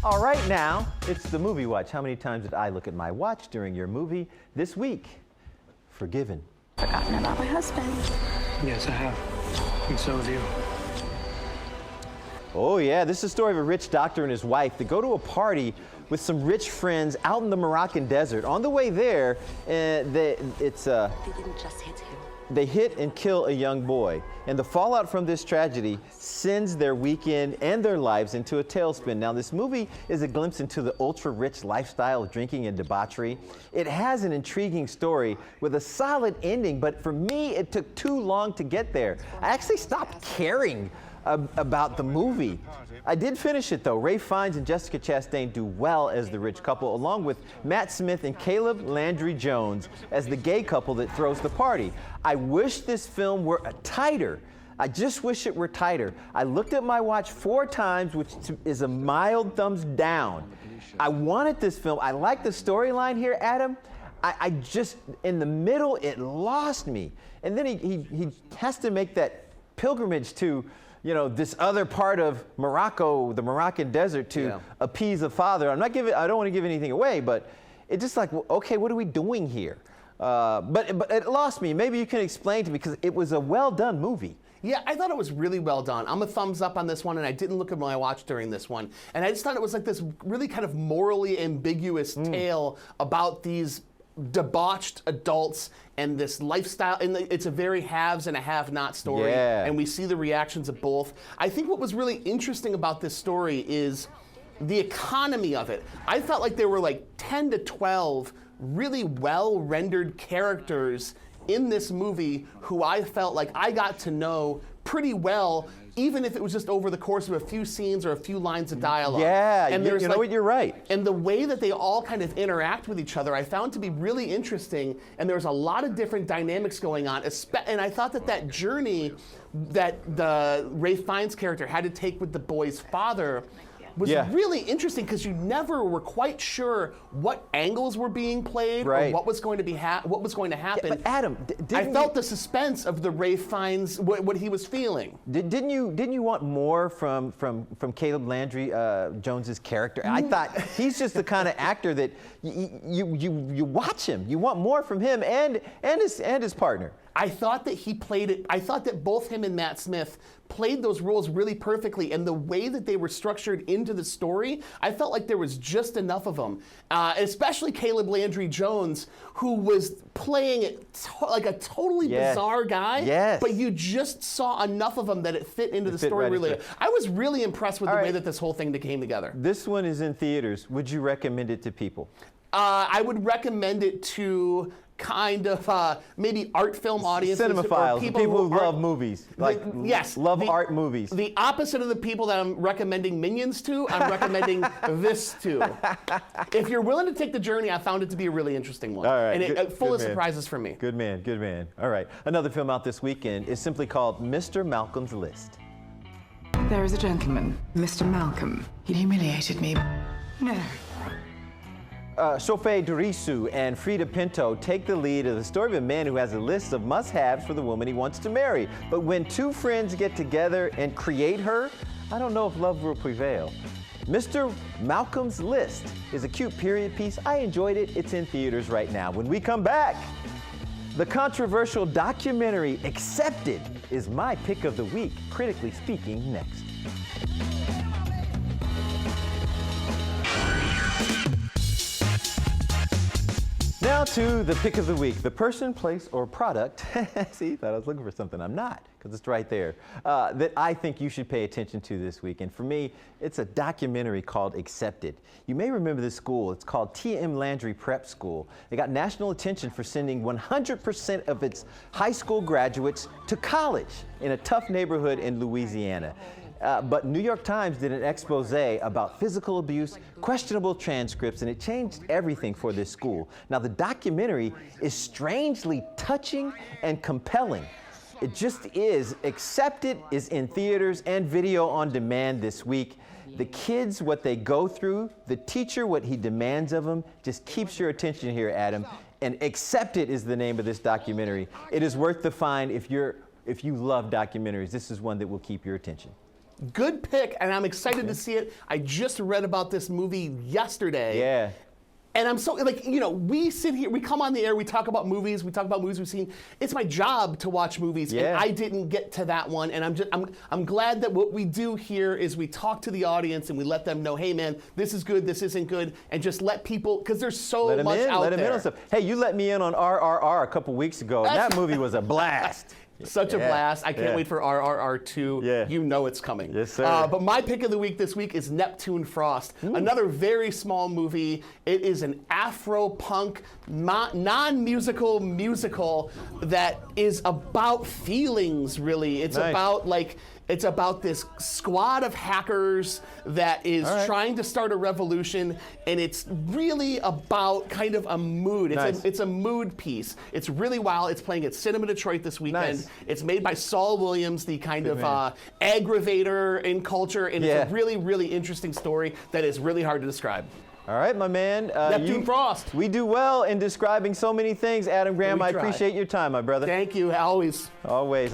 All right, now it's the movie watch. How many times did I look at my watch during your movie this week? Forgiven. Forgotten about my husband. Yes, I have. And so have you. Oh yeah, this is the story of a rich doctor and his wife. They go to a party with some rich friends out in the Moroccan desert. On the way there, they didn't just hit him. They hit and kill a young boy. And the fallout from this tragedy sends their weekend and their lives into a tailspin. Now, this movie is a glimpse into the ultra-rich lifestyle of drinking and debauchery. It has an intriguing story with a solid ending, but for me, it took too long to get there. I actually stopped caring about the movie. I did finish it though. Ralph Fiennes and Jessica Chastain do well as the rich couple, along with Matt Smith and Caleb Landry Jones as the gay couple that throws the party. I wish this film were tighter. I just wish it were tighter. I looked at my watch 4 times, which is a mild thumbs down. I wanted this film. I like the storyline here, Adam. I just, in the middle, it lost me. And then he has to make that pilgrimage to, you know, this other part of Morocco, the Moroccan desert, to appease a father. I don't want to give anything away, but it's just like, well, okay, what are we doing here? But it lost me. Maybe you can explain to me, because it was a well-done movie. Yeah, I thought it was really well done. I'm a thumbs up on this one, and I didn't look at my watch during this one. And I just thought it was like this really kind of morally ambiguous tale about these debauched adults and this lifestyle, and it's a very haves and a have-not story, and we see the reactions of both. I think what was really interesting about this story is the economy of it. I felt like there were like 10 to 12 really well-rendered characters in this movie who I felt like I got to know pretty well, even if it was just over the course of a few scenes or a few lines of dialogue. Yeah, and you know what, you're right. And the way that they all kind of interact with each other, I found to be really interesting, and there was a lot of different dynamics going on. And I thought that that journey that the Ralph Fiennes character had to take with the boy's father was really interesting, because you never were quite sure what angles were being played or what was going to be what was going to happen. Yeah, but Adam, I felt the suspense of the Ralph Fiennes, what he was feeling. Didn't you want more from Caleb Landry Jones's character? I thought he's just the kind of actor that you watch him. You want more from him and his partner. I thought that he played it. I thought that both him and Matt Smith played those roles really perfectly, and the way that they were structured into the story, I felt like there was just enough of them. Especially Caleb Landry Jones, who was playing it like a totally bizarre guy, but you just saw enough of him that it fit into the story really. I was really impressed with the way that this whole thing came together. This one is in theaters. Would you recommend it to people? I would recommend it to kind of maybe art film audiences, cinemaphiles, people who love movies, like love art movies. The opposite of the people that I'm recommending Minions to, I'm recommending this to. If you're willing to take the journey, I found it to be a really interesting one. All right, and full of surprises for me. Good man, good man. All right, another film out this weekend is simply called Mr. Malcolm's List. There is a gentleman, Mr. Malcolm. He humiliated me. No. Sophie Durisu and Frida Pinto take the lead of the story of a man who has a list of must-haves for the woman he wants to marry. But when two friends get together and create her, I don't know if love will prevail. Mr. Malcolm's List is a cute period piece. I enjoyed it. It's in theaters right now. When we come back, the controversial documentary Accepted is my pick of the week, critically speaking, next. Now to the pick of the week, the person, place, or product, see, thought I was looking for something, I'm not, because it's right there, that I think you should pay attention to this week. And for me, it's a documentary called Accepted. You may remember this school. It's called T.M. Landry Prep School. They got national attention for sending 100% of its high school graduates to college in a tough neighborhood in Louisiana. But New York Times did an expose about physical abuse, questionable transcripts, and it changed everything for this school. Now, the documentary is strangely touching and compelling. It just is. Accepted is in theaters and video on demand this week. The kids, what they go through, the teacher, what he demands of them, just keeps your attention here, Adam. And Accepted is the name of this documentary. It is worth the find if you love documentaries. This is one that will keep your attention. good pick, and I'm excited to see it. I just read about this movie yesterday. Yeah. And I'm so, like, you know, we sit here, we come on the air, we talk about movies we've seen. It's my job to watch movies, and I didn't get to that one. And I'm glad that what we do here is we talk to the audience and we let them know, hey man, this is good, this isn't good, and just let people, because there's so much out there. Let them in on stuff. Hey, you let me in on RRR a couple weeks ago, and that movie was a blast. Such a blast. I can't wait for RRR 2. Yeah. You know it's coming. Yes, sir. But my pick of the week this week is Neptune Frost. Another very small movie. It is an Afro-punk, non-musical musical that is about feelings, really. It's about, like, it's about this squad of hackers that is trying to start a revolution, and it's really about kind of a mood. It's a mood piece. It's really wild. It's playing at Cinema Detroit this weekend. It's made by Saul Williams, the kind of aggravator in culture, and it's a really, really interesting story that is really hard to describe. All right, my man. Neptune Frost. We do well in describing so many things, Adam Graham. I appreciate your time, my brother. Thank you, always. Always.